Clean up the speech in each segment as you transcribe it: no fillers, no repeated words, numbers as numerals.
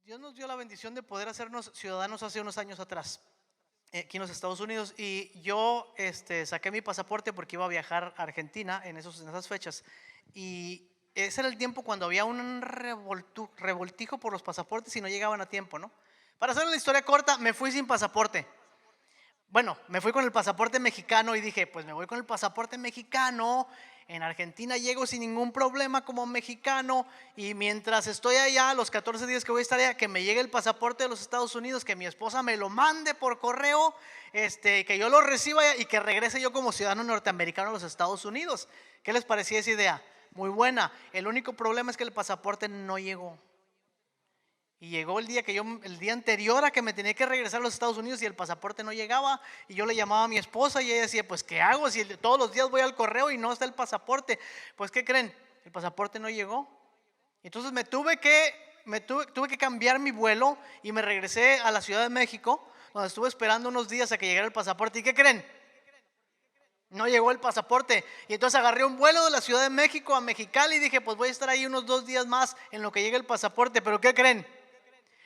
Dios nos dio la bendición de poder hacernos ciudadanos hace unos años atrás, aquí en los Estados Unidos, y yo saqué mi pasaporte porque iba a viajar a Argentina en esas fechas, y ese era el tiempo cuando había un revoltijo por los pasaportes y no llegaban a tiempo, ¿no? Para hacer la historia corta, me fui sin pasaporte. Bueno, me fui con el pasaporte mexicano y dije, pues me voy con el pasaporte mexicano. En Argentina llego sin ningún problema como mexicano, y mientras estoy allá, los 14 días que voy a estar allá, que me llegue el pasaporte de los Estados Unidos, que mi esposa me lo mande por correo, que yo lo reciba allá y que regrese yo como ciudadano norteamericano a los Estados Unidos. ¿Qué les parecía esa idea? Muy buena. El único problema es que el pasaporte no llegó. Y llegó el día anterior a que me tenía que regresar a los Estados Unidos, y el pasaporte no llegaba, y yo le llamaba a mi esposa y ella decía, pues ¿qué hago? Si todos los días voy al correo y no está el pasaporte. Pues ¿qué creen? El pasaporte no llegó. Entonces tuve que cambiar mi vuelo y me regresé a la Ciudad de México, donde estuve esperando unos días a que llegara el pasaporte. ¿Y qué creen? No llegó el pasaporte. Y entonces agarré un vuelo de la Ciudad de México a Mexicali y dije, pues voy a estar ahí unos 2 días más en lo que llegue el pasaporte. Pero ¿qué creen?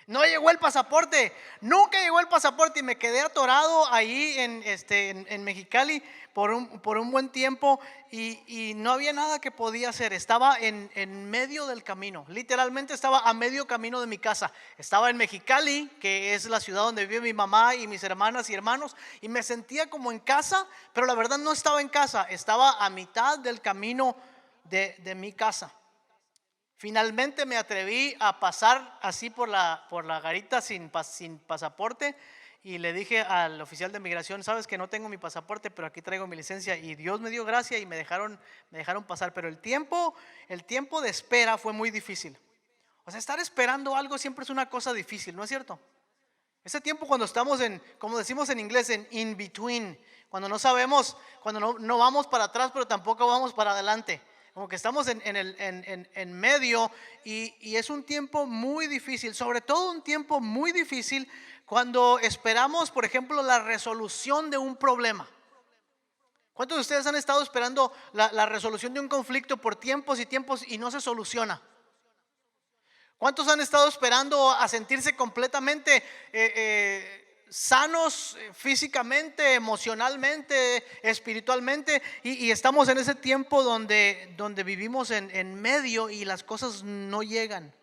No llegó el pasaporte, nunca llegó el pasaporte, y me quedé atorado ahí en Mexicali por un buen tiempo, y no había nada que podía hacer. Estaba en medio del camino, literalmente estaba a medio camino de mi casa. Estaba en Mexicali, que es la ciudad donde vive mi mamá y mis hermanas y hermanos, y me sentía como en casa, pero la verdad no estaba en casa, estaba a mitad del camino de mi casa. Finalmente me atreví a pasar así por la garita sin pasaporte, y le dije al oficial de migración, sabes que no tengo mi pasaporte, pero aquí traigo mi licencia, y Dios me dio gracia y me dejaron pasar. Pero el tiempo de espera fue muy difícil. O sea, estar esperando algo siempre es una cosa difícil, ¿no es cierto? Ese tiempo cuando estamos como decimos en inglés, en in between, cuando no sabemos, cuando no vamos para atrás, pero tampoco vamos para adelante, como que estamos en medio, y es un tiempo muy difícil, sobre todo un tiempo muy difícil cuando esperamos, por ejemplo, la resolución de un problema. ¿Cuántos de ustedes han estado esperando la resolución de un conflicto por tiempos y tiempos y no se soluciona? ¿Cuántos han estado esperando a sentirse completamente sanos, físicamente, emocionalmente, espiritualmente, y estamos en ese tiempo donde vivimos en medio y las cosas no llegan?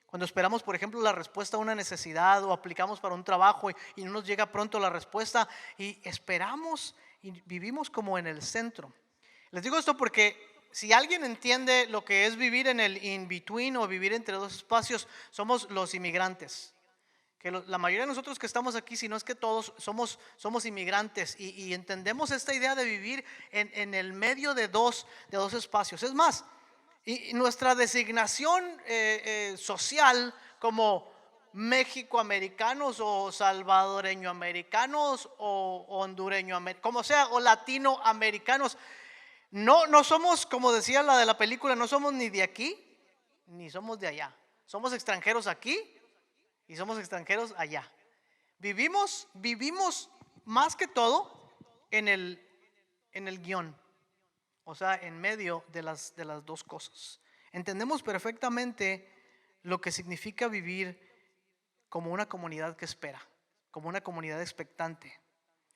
Cuando esperamos, por ejemplo, la respuesta a una necesidad, o aplicamos para un trabajo y no nos llega pronto la respuesta, y esperamos y vivimos como en el centro. Les digo esto porque si alguien entiende lo que es vivir en el in-between o vivir entre dos espacios, somos los inmigrantes. Que la mayoría de nosotros que estamos aquí, si no es que todos, somos inmigrantes, y entendemos esta idea de vivir en el medio de dos espacios. Es más, y nuestra designación social como México-americanos o salvadoreño-americanos o hondureño-americanos, como sea, o latinoamericanos, no somos, como decía la de la película, no somos ni de aquí ni somos de allá. Somos extranjeros aquí y somos extranjeros allá. Vivimos más que todo en el guión, o sea, en medio de las dos cosas. Entendemos perfectamente lo que significa vivir como una comunidad que espera, como una comunidad expectante,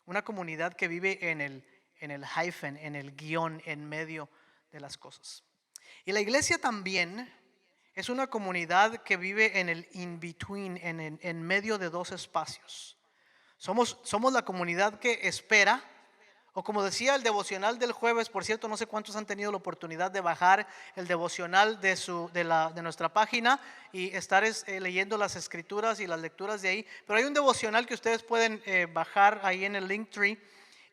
una comunidad que vive en el hyphen, en el guión, en medio de las cosas. Y la iglesia también es una comunidad que vive en el in-between, en medio de dos espacios. Somos la comunidad que espera, o como decía el devocional del jueves. Por cierto, no sé cuántos han tenido la oportunidad de bajar el devocional de nuestra página y estar leyendo las escrituras y las lecturas de ahí. Pero hay un devocional que ustedes pueden bajar ahí en el Linktree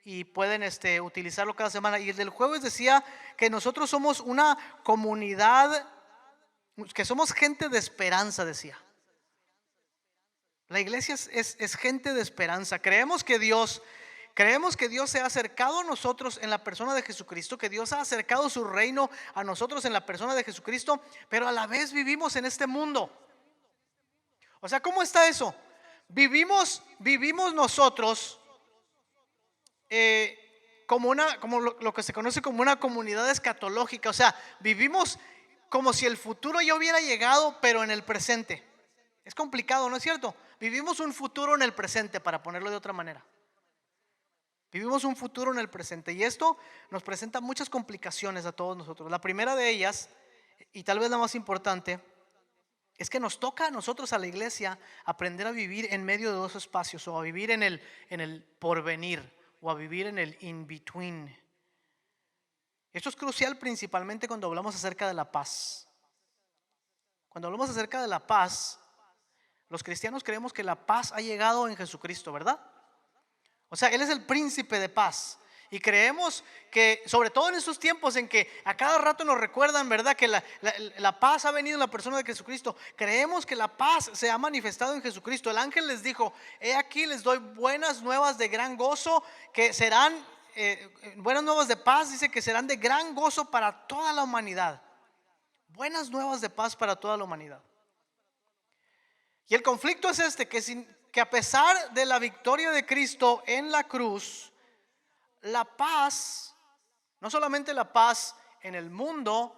y pueden utilizarlo cada semana. Y el del jueves decía que nosotros somos una comunidad, que somos gente de esperanza, decía. La iglesia es gente de esperanza. Creemos que Dios se ha acercado a nosotros en la persona de Jesucristo, que Dios ha acercado su reino a nosotros en la persona de Jesucristo, pero a la vez vivimos en este mundo. O sea, ¿cómo está eso? Vivimos nosotros como lo que se conoce como una comunidad escatológica. O sea, vivimos como si el futuro ya hubiera llegado, pero en el presente. Es complicado, ¿no es cierto? Vivimos un futuro en el presente, para ponerlo de otra manera. Vivimos un futuro en el presente y esto nos presenta muchas complicaciones a todos nosotros. La primera de ellas, y tal vez la más importante, es que nos toca a nosotros, a la iglesia, aprender a vivir en medio de dos espacios, o a vivir en el porvenir, o a vivir en el in between. Esto es crucial principalmente cuando hablamos acerca de la paz. Cuando hablamos acerca de la paz, los cristianos creemos que la paz ha llegado en Jesucristo, ¿verdad? O sea, Él es el príncipe de paz. Y creemos que, sobre todo en estos tiempos en que a cada rato nos recuerdan, ¿verdad?, que la paz ha venido en la persona de Jesucristo. Creemos que la paz se ha manifestado en Jesucristo. El ángel les dijo: he aquí les doy buenas nuevas de gran gozo, que serán buenas nuevas de paz, dice, que serán de gran gozo para toda la humanidad. Buenas nuevas de paz para toda la humanidad. Y el conflicto es este, que a pesar de la victoria de Cristo en la cruz, la paz, no solamente la paz en el mundo,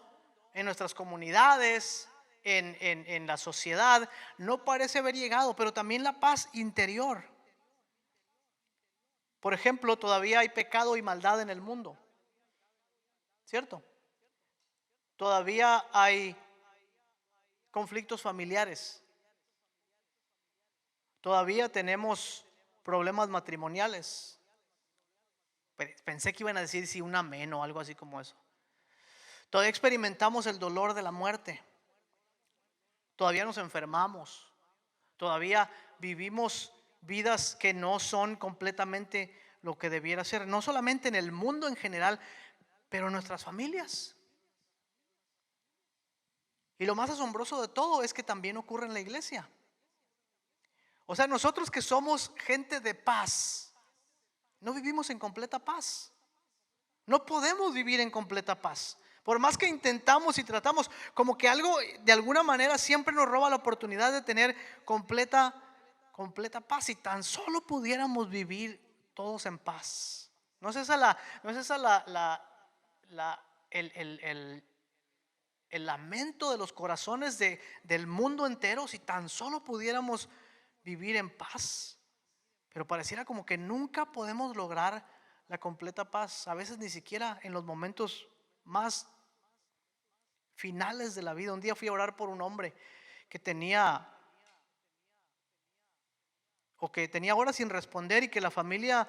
en nuestras comunidades, en la sociedad, no parece haber llegado, pero también la paz interior. Por ejemplo, todavía hay pecado y maldad en el mundo, ¿cierto? Todavía hay conflictos familiares. Todavía tenemos problemas matrimoniales. Pensé que iban a decir sí, un amén o algo así como eso. Todavía experimentamos el dolor de la muerte. Todavía nos enfermamos. Todavía vivimos vidas que no son completamente lo que debiera ser. No solamente en el mundo en general, pero en nuestras familias. Y lo más asombroso de todo es que también ocurre en la iglesia. O sea, nosotros que somos gente de paz, no vivimos en completa paz. No podemos vivir en completa paz. Por más que intentamos y tratamos, como que algo de alguna manera siempre nos roba la oportunidad de tener completa paz. Si tan solo pudiéramos vivir todos en paz. No es esa el lamento de los corazones del mundo entero, si tan solo pudiéramos vivir en paz. Pero pareciera como que nunca podemos lograr la completa paz. A veces ni siquiera en los momentos más finales de la vida. Un día fui a orar por un hombre que tenía horas sin responder, y que la familia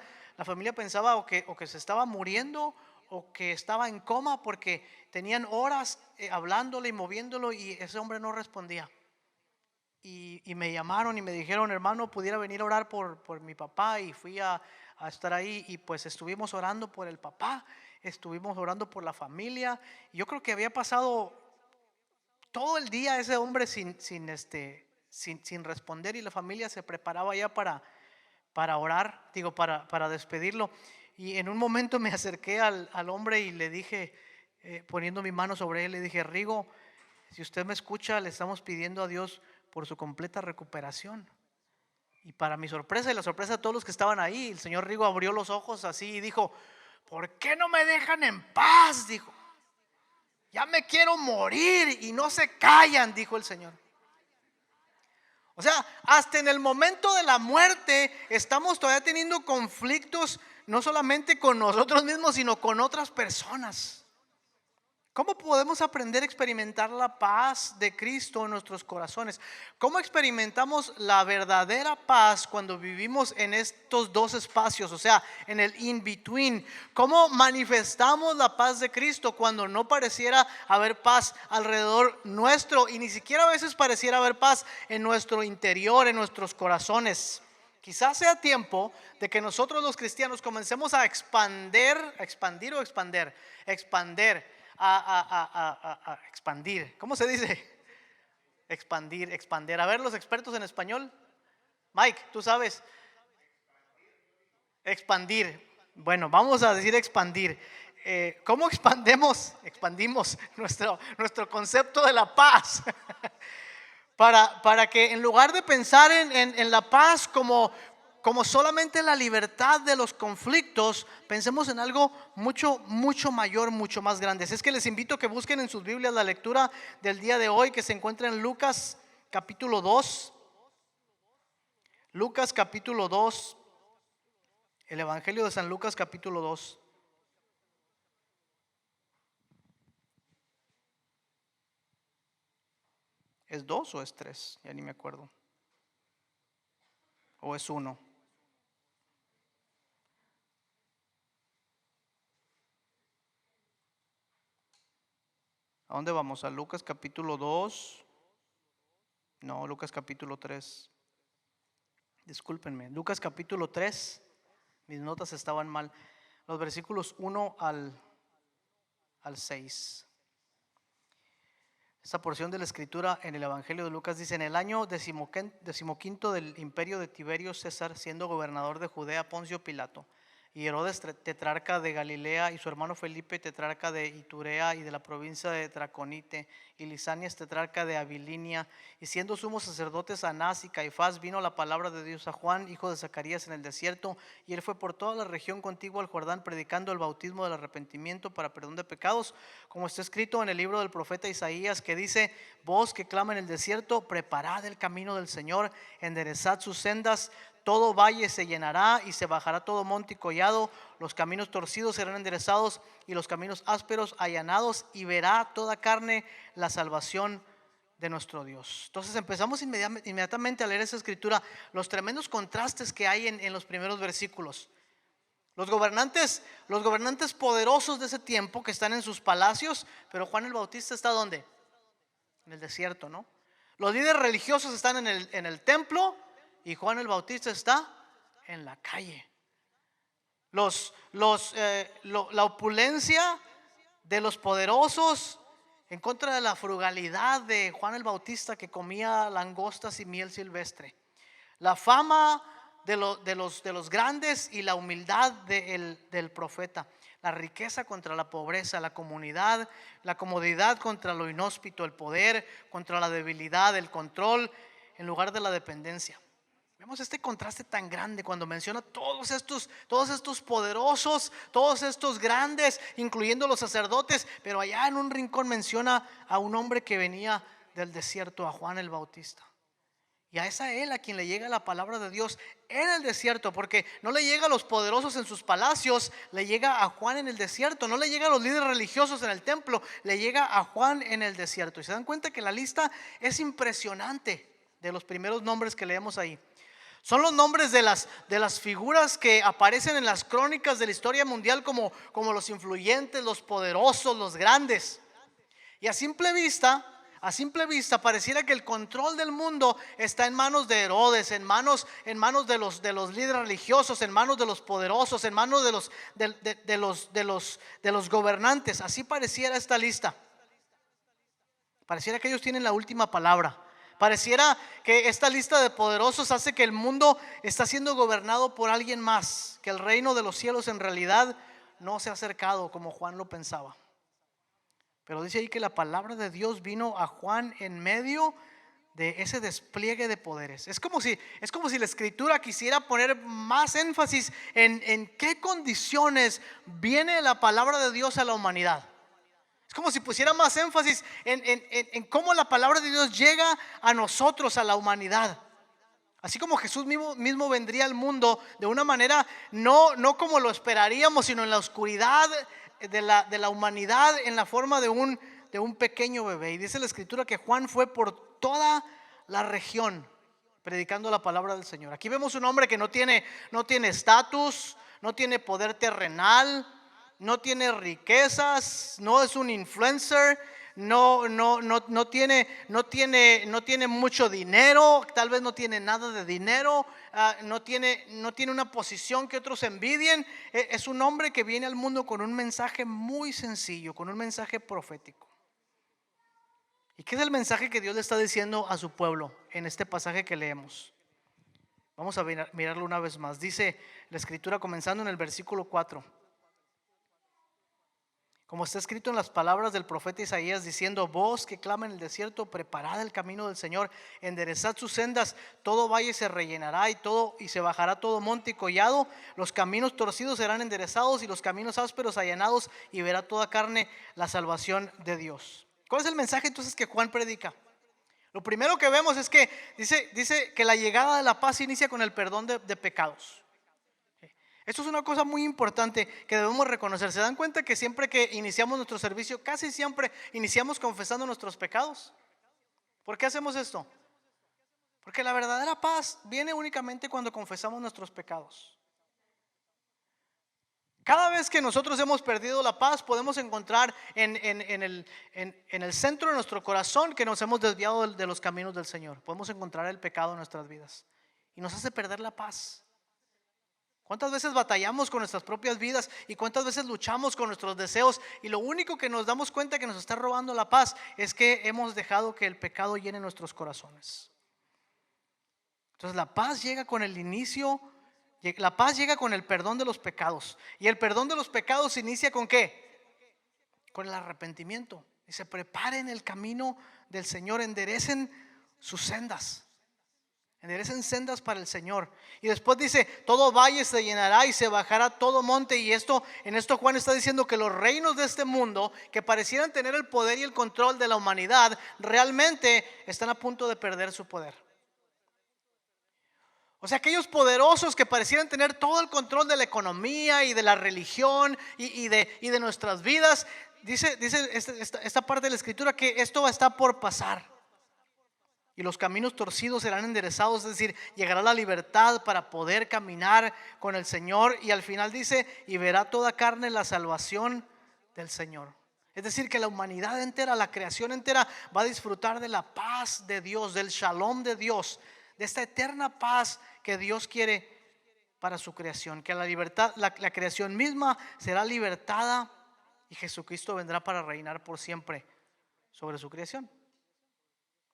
pensaba o que se estaba muriendo o que estaba en coma, porque tenían horas hablándole y moviéndolo, y ese hombre no respondía. Y me llamaron y me dijeron: hermano, pudiera venir a orar por mi papá. Y fui a estar ahí, y pues estuvimos orando por el papá, estuvimos orando por la familia. Yo creo que había pasado todo el día ese hombre sin responder, y la familia se preparaba ya para orar, para despedirlo. Y en un momento me acerqué al hombre y le dije, poniendo mi mano sobre él, le dije: Rigo, si usted me escucha, le estamos pidiendo a Dios por su completa recuperación. Y para mi sorpresa y la sorpresa de todos los que estaban ahí, el señor Rigo abrió los ojos así y dijo: ¿por qué no me dejan en paz? Dijo: ya me quiero morir y no se callan, dijo el Señor. O sea, hasta en el momento de la muerte estamos todavía teniendo conflictos, no solamente con nosotros mismos, sino con otras personas. ¿Cómo podemos aprender a experimentar la paz de Cristo en nuestros corazones? ¿Cómo experimentamos la verdadera paz cuando vivimos en estos dos espacios, o sea, en el in-between? ¿Cómo manifestamos la paz de Cristo cuando no pareciera haber paz alrededor nuestro, y ni siquiera a veces pareciera haber paz en nuestro interior, en nuestros corazones? Quizás sea tiempo de que nosotros los cristianos comencemos a expandir. ¿Cómo se dice? Expandir. A ver, los expertos en español. Mike, tú sabes. Expandir. Bueno, vamos a decir expandir. ¿Cómo expandimos nuestro concepto de la paz? Para que en lugar de pensar en la paz como solamente la libertad de los conflictos, pensemos en algo mucho mayor, mucho más grande. Es que les invito a que busquen en sus Biblias la lectura del día de hoy, que se encuentra en Lucas capítulo 2. Lucas capítulo 2, el Evangelio de San Lucas capítulo 2. ¿Es 2 o es 3? Ya ni me acuerdo. ¿O es 1? ¿A dónde vamos? ¿A Lucas capítulo 2? No, Lucas capítulo 3. Discúlpenme, Lucas capítulo 3. Mis notas estaban mal. Los versículos 1 al 6. Esta porción de la escritura en el Evangelio de Lucas dice: en el año decimoquinto del imperio de Tiberio César, siendo gobernador de Judea Poncio Pilato, y Herodes tetrarca de Galilea, y su hermano Felipe tetrarca de Iturea y de la provincia de Traconite, y Lisanias tetrarca de Abilinia, y siendo sumos sacerdotes Anás y Caifás, vino la palabra de Dios a Juan, hijo de Zacarías, en el desierto, y él fue por toda la región contigua al Jordán, predicando el bautismo del arrepentimiento para perdón de pecados, como está escrito en el libro del profeta Isaías, que dice: voz que clama en el desierto, preparad el camino del Señor, enderezad sus sendas. Todo valle se llenará y se bajará todo monte y collado, los caminos torcidos serán enderezados y los caminos ásperos allanados, y verá toda carne la salvación de nuestro Dios. Entonces empezamos inmediatamente a leer esa escritura, los tremendos contrastes que hay en los primeros versículos. Los gobernantes poderosos de ese tiempo que están en sus palacios, pero Juan el Bautista está ¿dónde? En el desierto, ¿no? Los líderes religiosos están en el templo, y Juan el Bautista está en la calle. La opulencia de los poderosos en contra de la frugalidad de Juan el Bautista, que comía langostas y miel silvestre. La fama de los grandes y la humildad del profeta. La riqueza contra la pobreza, la comodidad contra lo inhóspito, el poder contra la debilidad, el control en lugar de la dependencia. Vemos este contraste tan grande cuando menciona todos estos poderosos, todos estos grandes, incluyendo los sacerdotes, pero allá en un rincón menciona a un hombre que venía del desierto, a Juan el Bautista. Y es a él a quien le llega la palabra de Dios en el desierto, porque no le llega a los poderosos en sus palacios, le llega a Juan en el desierto. No le llega a los líderes religiosos en el templo, le llega a Juan en el desierto. Y se dan cuenta que la lista es impresionante de los primeros nombres que leemos ahí. Son los nombres de las figuras que aparecen en las crónicas de la historia mundial como los influyentes, los poderosos, los grandes. Y a simple vista pareciera que el control del mundo está en manos de Herodes, en manos de los líderes religiosos, en manos de los poderosos, en manos de los gobernantes. Así pareciera esta lista. Pareciera que ellos tienen la última palabra. Pareciera que esta lista de poderosos hace que el mundo está siendo gobernado por alguien más, que el reino de los cielos en realidad no se ha acercado como Juan lo pensaba. Pero dice ahí que la palabra de Dios vino a Juan en medio de ese despliegue de poderes. Es como si la escritura quisiera poner más énfasis en qué condiciones viene la palabra de Dios a la humanidad. Es como si pusiera más énfasis en cómo la palabra de Dios llega a nosotros, a la humanidad. Así como Jesús mismo vendría al mundo de una manera no como lo esperaríamos, sino en la oscuridad de la humanidad, en la forma de un pequeño bebé. Y dice la escritura que Juan fue por toda la región predicando la palabra del Señor. Aquí vemos un hombre que no tiene estatus, no tiene poder terrenal, no tiene riquezas, no es un influencer, no tiene mucho dinero, tal vez no tiene nada de dinero, no tiene una posición que otros envidien. Es un hombre que viene al mundo con un mensaje muy sencillo, con un mensaje profético. ¿Y qué es el mensaje que Dios le está diciendo a su pueblo en este pasaje que leemos? Vamos a mirarlo una vez más. Dice la escritura comenzando en el versículo 4. Como está escrito en las palabras del profeta Isaías, diciendo: voz que clama en el desierto, preparad el camino del Señor, enderezad sus sendas, todo valle se rellenará y se bajará todo monte y collado, los caminos torcidos serán enderezados y los caminos ásperos allanados, y verá toda carne la salvación de Dios. ¿Cuál es el mensaje entonces que Juan predica? Lo primero que vemos es que dice que la llegada de la paz inicia con el perdón de pecados. Esto es una cosa muy importante que debemos reconocer. ¿Se dan cuenta que siempre que iniciamos nuestro servicio, casi siempre iniciamos confesando nuestros pecados? ¿Por qué hacemos esto? Porque la verdadera paz viene únicamente cuando confesamos nuestros pecados. Cada vez que nosotros hemos perdido la paz, podemos encontrar en el centro de nuestro corazón que nos hemos desviado de los caminos del Señor. Podemos encontrar el pecado en nuestras vidas y nos hace perder la paz. ¿Cuántas veces batallamos con nuestras propias vidas y cuántas veces luchamos con nuestros deseos? Y lo único que nos damos cuenta que nos está robando la paz es que hemos dejado que el pecado llene nuestros corazones. Entonces la paz llega con el inicio. La paz llega con el perdón de los pecados. Y el perdón de los pecados inicia ¿con qué? Con el arrepentimiento. Dice: preparen el camino del Señor, enderecen sus sendas. Enderecen sendas para el Señor. Y después dice: todo valle se llenará y se bajará todo monte. Y en esto Juan está diciendo que los reinos de este mundo, que parecieran tener el poder y el control de la humanidad, realmente están a punto de perder su poder. O sea, aquellos poderosos que parecieran tener todo el control de la economía y de la religión y de nuestras vidas, dice esta parte de la escritura que esto está por pasar. Y los caminos torcidos serán enderezados, es decir, llegará la libertad para poder caminar con el Señor. Y al final dice: y verá toda carne la salvación del Señor. Es decir, que la humanidad entera, la creación entera va a disfrutar de la paz de Dios, del shalom de Dios, de esta eterna paz que Dios quiere para su creación. Que la libertad, la creación misma será libertada y Jesucristo vendrá para reinar por siempre sobre su creación.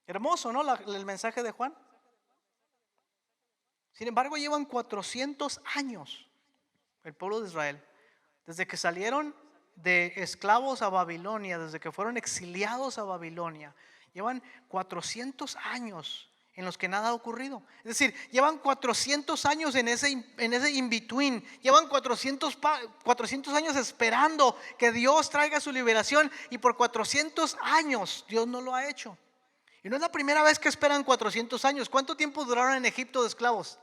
Hermoso, ¿no? El mensaje de Juan. Sin embargo, llevan 400 años el pueblo de Israel, desde que salieron de esclavos a Babilonia, desde que fueron exiliados a Babilonia. Llevan 400 años en los que nada ha ocurrido. Es decir, llevan 400 años en ese in-between. Llevan 400 años esperando que Dios traiga su liberación, y por 400 años Dios no lo ha hecho. Y no es la primera vez que esperan 400 años. ¿Cuánto tiempo duraron en Egipto de esclavos?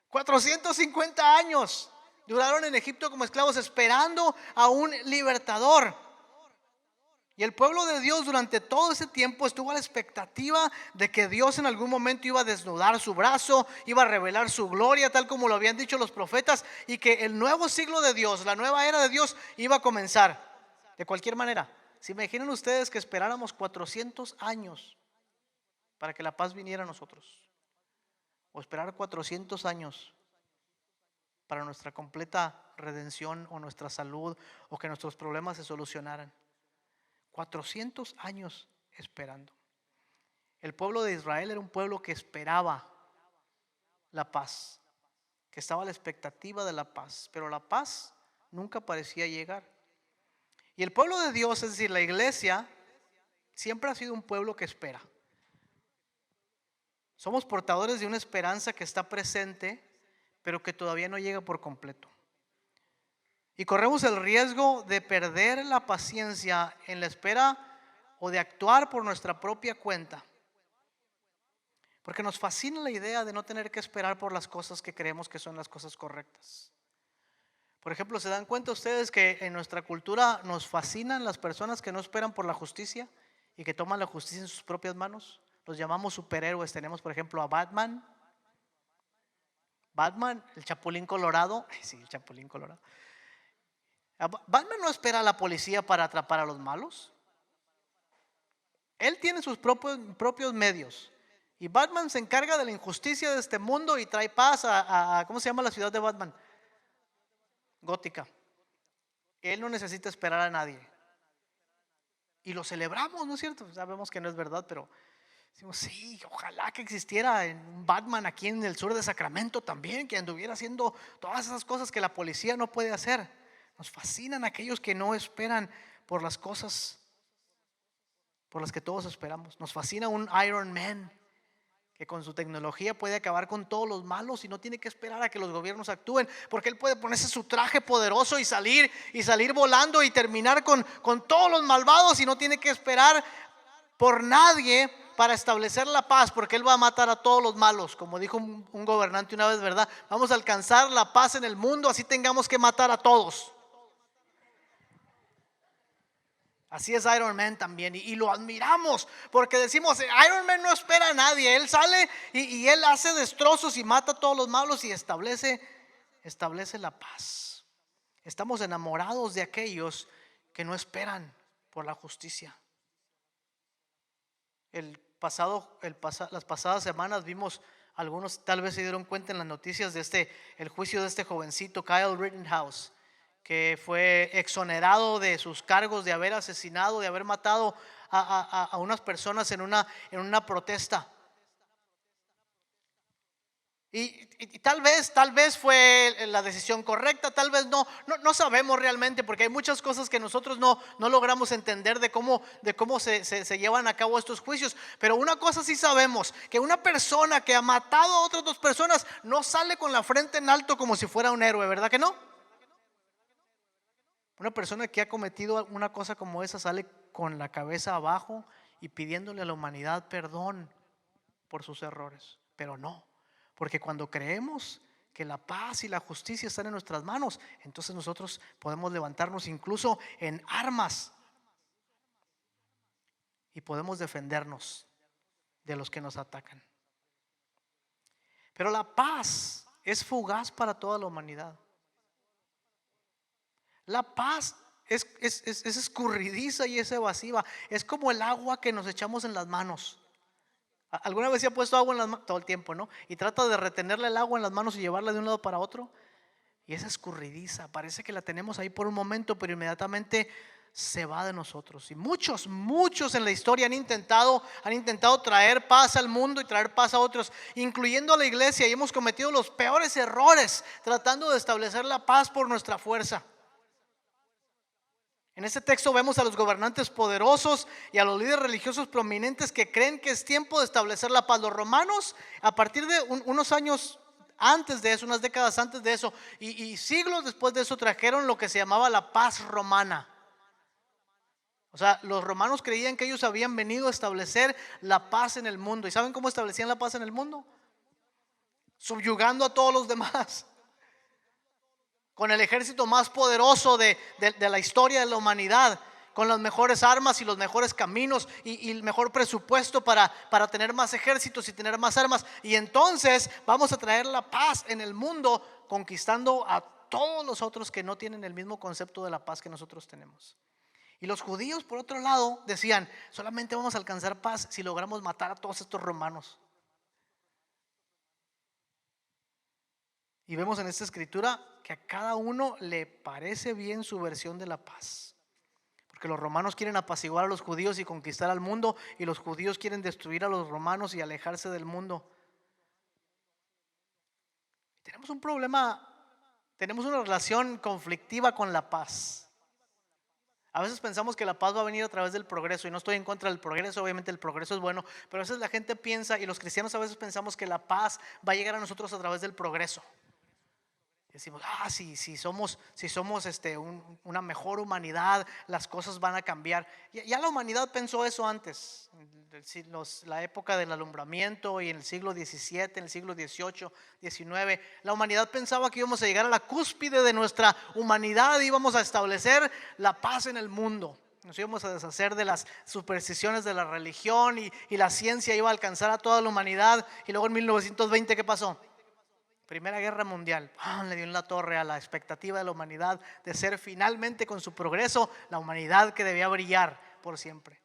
450 años duraron en Egipto como esclavos, esperando a un libertador. Y el pueblo de Dios durante todo ese tiempo estuvo a la expectativa de que Dios en algún momento iba a desnudar su brazo, iba a revelar su gloria, tal como lo habían dicho los profetas, y que el nuevo siglo de Dios, la nueva era de Dios, iba a comenzar. De cualquier manera, ¿se imaginan ustedes que esperáramos 400 años para que la paz viniera a nosotros? O esperar 400 años para nuestra completa redención o nuestra salud, o que nuestros problemas se solucionaran. 400 años esperando. El pueblo de Israel era un pueblo que esperaba la paz, que estaba a la expectativa de la paz, pero la paz nunca parecía llegar. Y el pueblo de Dios, es decir, la iglesia, siempre ha sido un pueblo que espera. Somos portadores de una esperanza que está presente, pero que todavía no llega por completo. Y corremos el riesgo de perder la paciencia en la espera o de actuar por nuestra propia cuenta, porque nos fascina la idea de no tener que esperar por las cosas que creemos que son las cosas correctas. Por ejemplo, ¿se dan cuenta ustedes que en nuestra cultura nos fascinan las personas que no esperan por la justicia y que toman la justicia en sus propias manos? Los llamamos superhéroes. Tenemos, por ejemplo, a Batman, el Chapulín Colorado. Sí, el Chapulín Colorado. Batman no espera a la policía para atrapar a los malos. Él tiene sus propios medios. Y Batman se encarga de la injusticia de este mundo y trae paz a ¿cómo se llama la ciudad de Batman? Gótica. Él no necesita esperar a nadie. Y lo celebramos, ¿no es cierto? Sabemos que no es verdad, pero decimos: sí, ojalá que existiera un Batman aquí en el sur de Sacramento también, que anduviera haciendo todas esas cosas que la policía no puede hacer. Nos fascinan aquellos que no esperan por las cosas por las que todos esperamos. Nos fascina un Iron Man que con su tecnología puede acabar con todos los malos y no tiene que esperar a que los gobiernos actúen, porque él puede ponerse su traje poderoso y salir volando y terminar con todos los malvados, y no tiene que esperar por nadie para establecer la paz, porque Él va a matar a todos los malos, como dijo un gobernante una vez, ¿verdad? Vamos a alcanzar la paz en el mundo, así tengamos que matar a todos. Así es Iron Man también, y lo admiramos porque decimos, Iron Man no espera a nadie, él sale y él hace destrozos y mata a todos los malos y establece la paz. Estamos enamorados de aquellos que no esperan por la justicia. Las pasadas semanas vimos, algunos tal vez se dieron cuenta en las noticias de el juicio de este jovencito Kyle Rittenhouse, que fue exonerado de sus cargos de haber asesinado, de haber matado a unas personas en una protesta. Y tal vez fue la decisión correcta, tal vez no sabemos realmente, porque hay muchas cosas que nosotros no logramos entender de cómo se llevan a cabo estos juicios. Pero una cosa sí sabemos, que una persona que ha matado a otras dos personas no sale con la frente en alto como si fuera un héroe, ¿verdad que no? Una persona que ha cometido una cosa como esa sale con la cabeza abajo y pidiéndole a la humanidad perdón por sus errores. Pero no, porque cuando creemos que la paz y la justicia están en nuestras manos, entonces nosotros podemos levantarnos incluso en armas y podemos defendernos de los que nos atacan. Pero la paz es fugaz para toda la humanidad. La paz es escurridiza y es evasiva. Es como el agua que nos echamos en las manos. ¿Alguna vez se ha puesto agua en las manos? Todo el tiempo, ¿no? Y trata de retenerle el agua en las manos y llevarla de un lado para otro. Y es escurridiza. Parece que la tenemos ahí por un momento, pero inmediatamente se va de nosotros. Y muchos en la historia han intentado traer paz al mundo y traer paz a otros, incluyendo a la iglesia. Y hemos cometido los peores errores tratando de establecer la paz por nuestra fuerza. En este texto vemos a los gobernantes poderosos y a los líderes religiosos prominentes que creen que es tiempo de establecer la paz. Los romanos, a partir de unos años antes de eso, unas décadas antes de eso y siglos después de eso, trajeron lo que se llamaba la paz romana. O sea, los romanos creían que ellos habían venido a establecer la paz en el mundo. ¿Y saben cómo establecían la paz en el mundo? Subyugando a todos los demás. Con el ejército más poderoso de la historia de la humanidad, con las mejores armas y los mejores caminos y el mejor presupuesto para tener más ejércitos y tener más armas. Y entonces vamos a traer la paz en el mundo, conquistando a todos los otros que no tienen el mismo concepto de la paz que nosotros tenemos. Y los judíos, por otro lado, decían, solamente vamos a alcanzar paz si logramos matar a todos estos romanos. Y vemos en esta escritura que a cada uno le parece bien su versión de la paz. Porque los romanos quieren apaciguar a los judíos y conquistar al mundo, y los judíos quieren destruir a los romanos y alejarse del mundo. Tenemos un problema, tenemos una relación conflictiva con la paz. A veces pensamos que la paz va a venir a través del progreso, y no estoy en contra del progreso, obviamente el progreso es bueno, pero a veces la gente piensa, y los cristianos a veces pensamos que la paz va a llegar a nosotros a través del progreso. Decimos, si somos una mejor humanidad, las cosas van a cambiar. Ya la humanidad pensó eso antes, la época del alumbramiento y en el siglo XVII, en el siglo XVIII, XIX. La humanidad pensaba que íbamos a llegar a la cúspide de nuestra humanidad, íbamos a establecer la paz en el mundo. Nos íbamos a deshacer de las supersticiones de la religión y la ciencia iba a alcanzar a toda la humanidad. Y luego en 1920, ¿qué pasó? Primera Guerra Mundial, le dio en la torre a la expectativa de la humanidad de ser finalmente, con su progreso, la humanidad que debía brillar por siempre.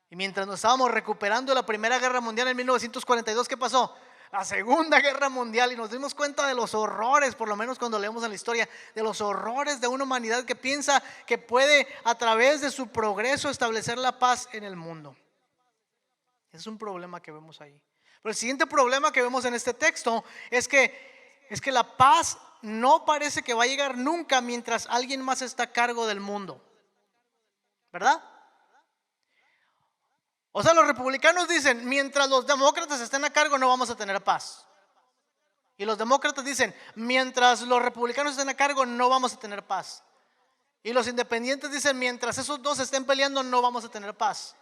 Y mientras nos estábamos recuperando de la Primera Guerra Mundial en 1942, ¿qué pasó? La Segunda Guerra Mundial, y nos dimos cuenta de los horrores, por lo menos cuando leemos en la historia, de los horrores de una humanidad que piensa que puede a través de su progreso establecer la paz en el mundo. Ese es un problema que vemos ahí. Pero el siguiente problema que vemos en este texto es que la paz no parece que va a llegar nunca mientras alguien más está a cargo del mundo, ¿verdad? O sea, los republicanos dicen, mientras los demócratas estén a cargo no vamos a tener paz. Y los demócratas dicen, mientras los republicanos estén a cargo no vamos a tener paz. Y los independientes dicen, mientras esos dos estén peleando no vamos a tener paz.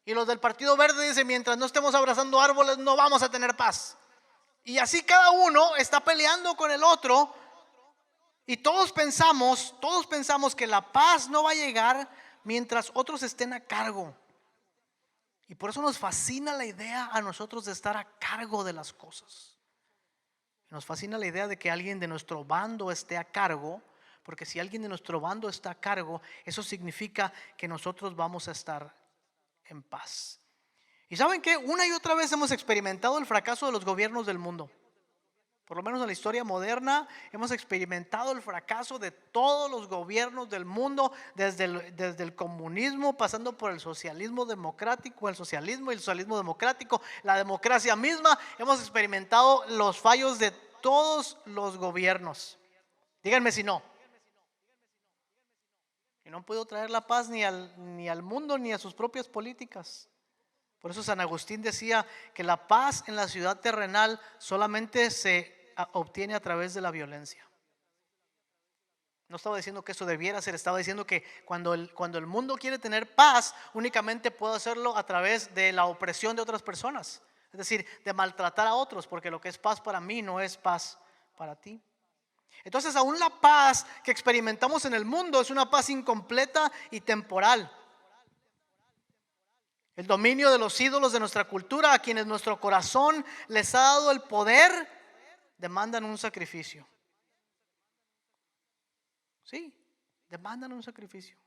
Y los del Partido Verde dicen, mientras no estemos abrazando árboles no vamos a tener paz. Y así cada uno está peleando con el otro. Y todos pensamos que la paz no va a llegar mientras otros estén a cargo. Y por eso nos fascina la idea a nosotros de estar a cargo de las cosas. Nos fascina la idea de que alguien de nuestro bando esté a cargo, porque si alguien de nuestro bando está a cargo, eso significa que nosotros vamos a estar en paz. ¿Y saben qué? Una y otra vez hemos experimentado el fracaso de los gobiernos del mundo. Por lo menos en la historia moderna hemos experimentado el fracaso de todos los gobiernos del mundo, desde el comunismo, pasando por el socialismo democrático, el socialismo democrático, la democracia misma. Hemos experimentado los fallos de todos los gobiernos. Díganme si no. Y no han podido traer la paz ni al mundo ni a sus propias políticas. Por eso San Agustín decía que la paz en la ciudad terrenal solamente se obtiene a través de la violencia. No estaba diciendo que eso debiera ser, estaba diciendo que cuando el mundo quiere tener paz, únicamente puede hacerlo a través de la opresión de otras personas. Es decir, de maltratar a otros, porque lo que es paz para mí no es paz para ti. Entonces, aún la paz que experimentamos en el mundo es una paz incompleta y temporal. El dominio de los ídolos de nuestra cultura, a quienes nuestro corazón les ha dado el poder, demandan un sacrificio. Sí, demandan un sacrificio.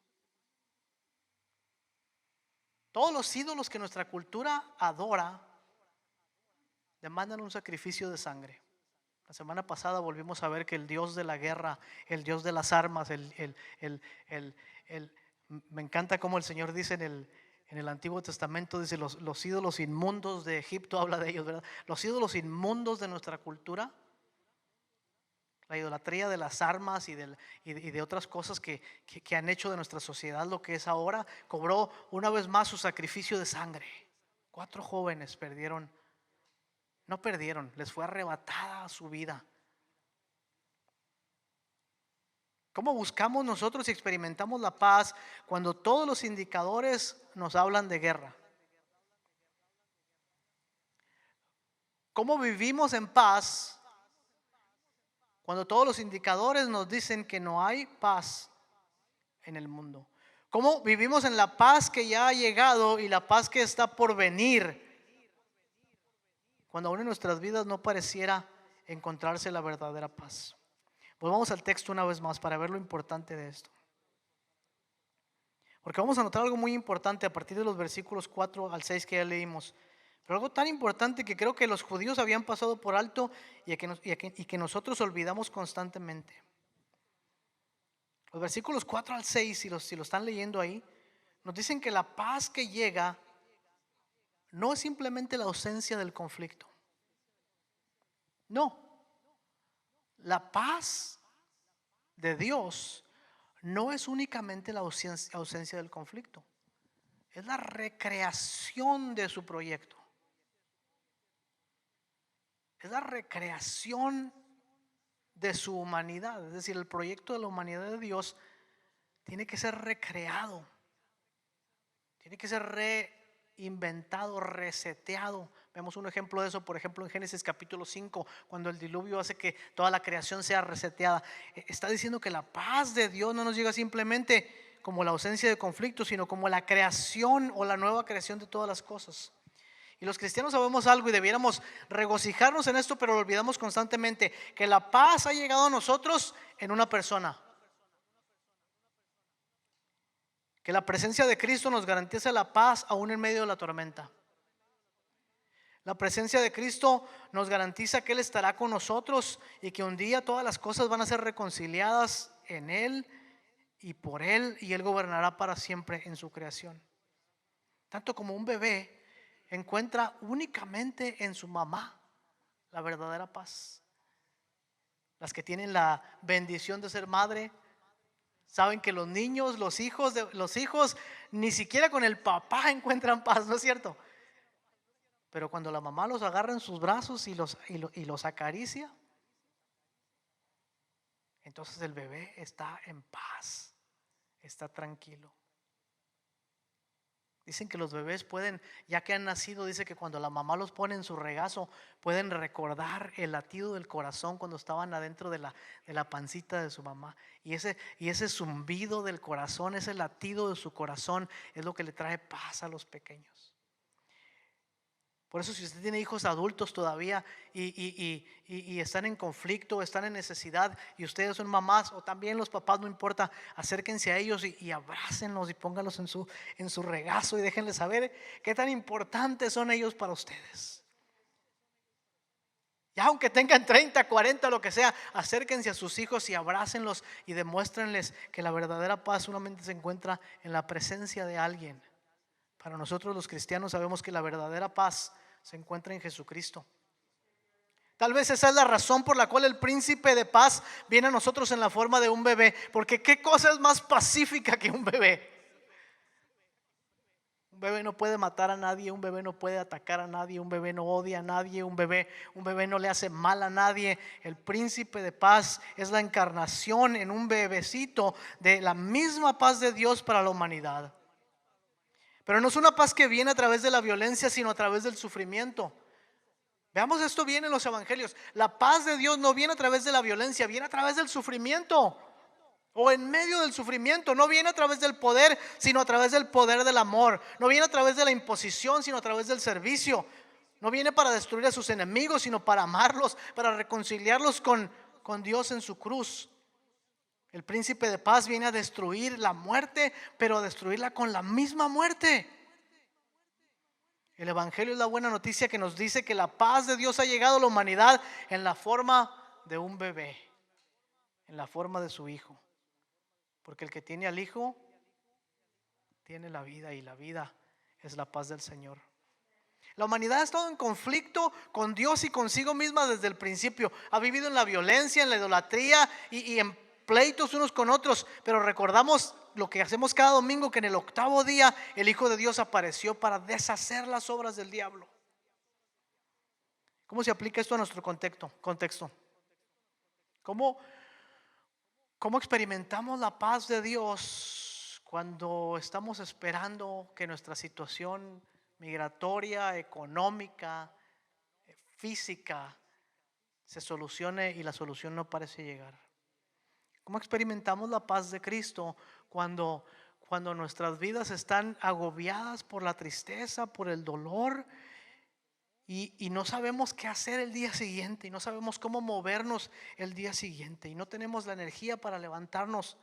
Todos los ídolos que nuestra cultura adora demandan un sacrificio de sangre. La semana pasada volvimos a ver que el Dios de la guerra, el Dios de las armas, me encanta cómo el Señor dice en el Antiguo Testamento, dice los ídolos inmundos de Egipto, habla de ellos, ¿verdad? Los ídolos inmundos de nuestra cultura, la idolatría de las armas y de otras cosas que han hecho de nuestra sociedad lo que es ahora, cobró una vez más su sacrificio de sangre. 4 jóvenes les fue arrebatada su vida. ¿Cómo buscamos nosotros y experimentamos la paz cuando todos los indicadores nos hablan de guerra? ¿Cómo vivimos en paz cuando todos los indicadores nos dicen que no hay paz en el mundo? ¿Cómo vivimos en la paz que ya ha llegado y la paz que está por venir, cuando aún en nuestras vidas no pareciera encontrarse la verdadera paz? Pues vamos al texto una vez más para ver lo importante de esto. Porque vamos a notar algo muy importante a partir de los versículos 4 al 6 que ya leímos. Pero algo tan importante que creo que los judíos habían pasado por alto y que nosotros olvidamos constantemente. Los versículos 4 al 6, si lo están leyendo ahí, nos dicen que la paz que llega no es simplemente la ausencia del conflicto. No. La paz de Dios no es únicamente la ausencia del conflicto. Es la recreación de su proyecto. Es la recreación de su humanidad. Es decir, el proyecto de la humanidad de Dios tiene que ser recreado. Tiene que ser reinventado, reseteado. Vemos un ejemplo de eso, por ejemplo, en Génesis capítulo 5, cuando el diluvio hace que toda la creación sea reseteada. Está diciendo que la paz de Dios no nos llega simplemente como la ausencia de conflicto, sino como la creación o la nueva creación de todas las cosas. Y los cristianos sabemos algo y debiéramos regocijarnos en esto, pero lo olvidamos constantemente, que la paz ha llegado a nosotros en una persona. Que la presencia de Cristo nos garantiza la paz aún en medio de la tormenta. La presencia de Cristo nos garantiza que Él estará con nosotros y que un día todas las cosas van a ser reconciliadas en Él y por Él, y Él gobernará para siempre en su creación. Tanto como un bebé encuentra únicamente en su mamá la verdadera paz. Las que tienen la bendición de ser madre saben que los niños, los hijos ni siquiera con el papá encuentran paz, ¿no es cierto? Pero cuando la mamá los agarra en sus brazos y los acaricia, entonces el bebé está en paz, está tranquilo. Dicen que los bebés pueden, ya que han nacido, dice que cuando la mamá los pone en su regazo, pueden recordar el latido del corazón cuando estaban adentro de la pancita de su mamá. Y ese zumbido del corazón, ese latido de su corazón es lo que le trae paz a los pequeños. Por eso si usted tiene hijos adultos todavía y están en conflicto, están en necesidad, y ustedes son mamás o también los papás, no importa, acérquense a ellos y abrácenlos y pónganlos en su regazo y déjenles saber qué tan importantes son ellos para ustedes. Ya aunque tengan 30, 40, lo que sea, acérquense a sus hijos y abrácenlos y demuéstrenles que la verdadera paz solamente se encuentra en la presencia de alguien. Para nosotros los cristianos sabemos que la verdadera paz se encuentra en Jesucristo. Tal vez esa es la razón por la cual el príncipe de paz viene a nosotros en la forma de un bebé. Porque ¿qué cosa es más pacífica que un bebé? Un bebé no puede matar a nadie, un bebé no puede atacar a nadie, un bebé no odia a nadie, un bebé no le hace mal a nadie. El príncipe de paz es la encarnación en un bebecito de la misma paz de Dios para la humanidad. Pero no es una paz que viene a través de la violencia, sino a través del sufrimiento. Veamos esto bien en los evangelios. La paz de Dios no viene a través de la violencia, viene a través del sufrimiento. O en medio del sufrimiento. No viene a través del poder, sino a través del poder del amor. No viene a través de la imposición, sino a través del servicio. No viene para destruir a sus enemigos, sino para amarlos, para reconciliarlos con Dios en su cruz. El príncipe de paz viene a destruir la muerte, pero a destruirla con la misma muerte. El evangelio es la buena noticia que nos dice que la paz de Dios ha llegado a la humanidad en la forma de un bebé, en la forma de su hijo. Porque el que tiene al hijo tiene la vida, y la vida es la paz del Señor. La humanidad ha estado en conflicto con Dios y consigo misma desde el principio. Ha vivido en la violencia, en la idolatría y en pleitos unos con otros. Pero recordamos lo que hacemos cada domingo, que en el octavo día el Hijo de Dios apareció para deshacer las obras del diablo. ¿Cómo se aplica esto a nuestro contexto? ¿Cómo experimentamos la paz de Dios cuando estamos esperando que nuestra situación migratoria, económica, física se solucione y la solución no parece llegar? ¿Cómo experimentamos la paz de Cristo cuando nuestras vidas están agobiadas por la tristeza, por el dolor, y no sabemos qué hacer el día siguiente, y no sabemos cómo movernos el día siguiente, y no tenemos la energía para levantarnos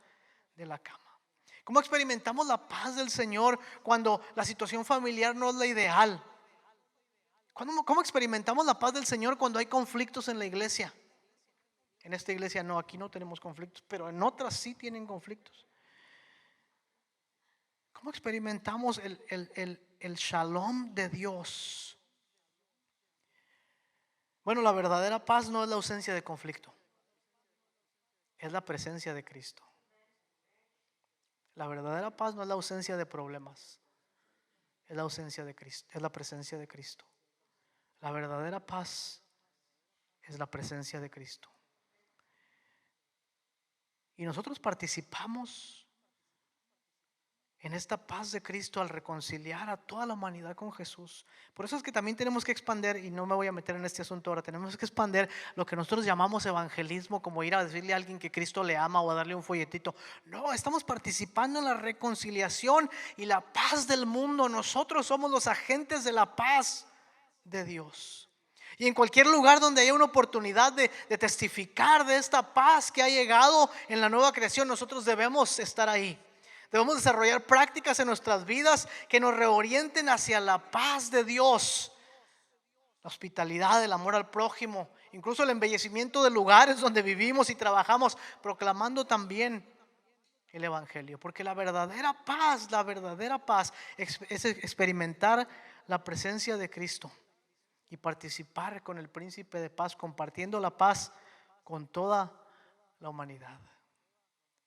de la cama? ¿Cómo experimentamos la paz del Señor cuando la situación familiar no es la ideal? ¿Cómo experimentamos la paz del Señor cuando hay conflictos en la iglesia? En esta iglesia no, aquí no tenemos conflictos, pero en otras sí tienen conflictos. ¿Cómo experimentamos el shalom de Dios? Bueno, la verdadera paz no es la ausencia de conflicto, es la presencia de Cristo. La verdadera paz no es la ausencia de problemas, es la ausencia de Cristo, es la presencia de Cristo. La verdadera paz es la presencia de Cristo. Y nosotros participamos en esta paz de Cristo al reconciliar a toda la humanidad con Jesús. Por eso es que también tenemos que expandir, y no me voy a meter en este asunto ahora, tenemos que expandir lo que nosotros llamamos evangelismo, como ir a decirle a alguien que Cristo le ama o a darle un folletito. No, estamos participando en la reconciliación y la paz del mundo. Nosotros somos los agentes de la paz de Dios. Y en cualquier lugar donde haya una oportunidad de testificar de esta paz que ha llegado en la nueva creación, nosotros debemos estar ahí. Debemos desarrollar prácticas en nuestras vidas que nos reorienten hacia la paz de Dios, la hospitalidad, el amor al prójimo, incluso el embellecimiento de lugares donde vivimos y trabajamos, proclamando también el evangelio. Porque la verdadera paz es experimentar la presencia de Cristo y participar con el príncipe de paz, compartiendo la paz con toda la humanidad.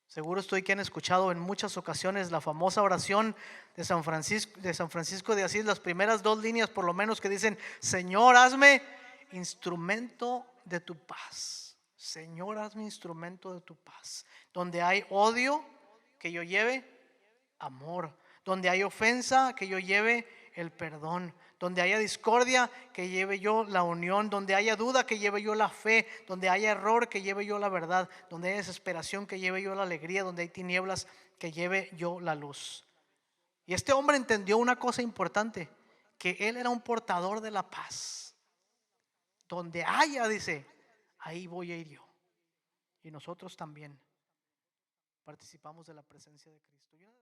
Seguro estoy que han escuchado en muchas ocasiones la famosa oración de San Francisco de Asís, las primeras 2 líneas por lo menos, que dicen: Señor, hazme instrumento de tu paz. Señor, hazme instrumento de tu paz. Donde hay odio, que yo lleve amor. Donde hay ofensa, que yo lleve el perdón. Donde haya discordia, que lleve yo la unión. Donde haya duda, que lleve yo la fe. Donde haya error, que lleve yo la verdad. Donde hay desesperación, que lleve yo la alegría. Donde hay tinieblas, que lleve yo la luz. Y este hombre entendió una cosa importante, que él era un portador de la paz. Donde haya, dice, ahí voy a ir yo. Y nosotros también participamos de la presencia de Cristo.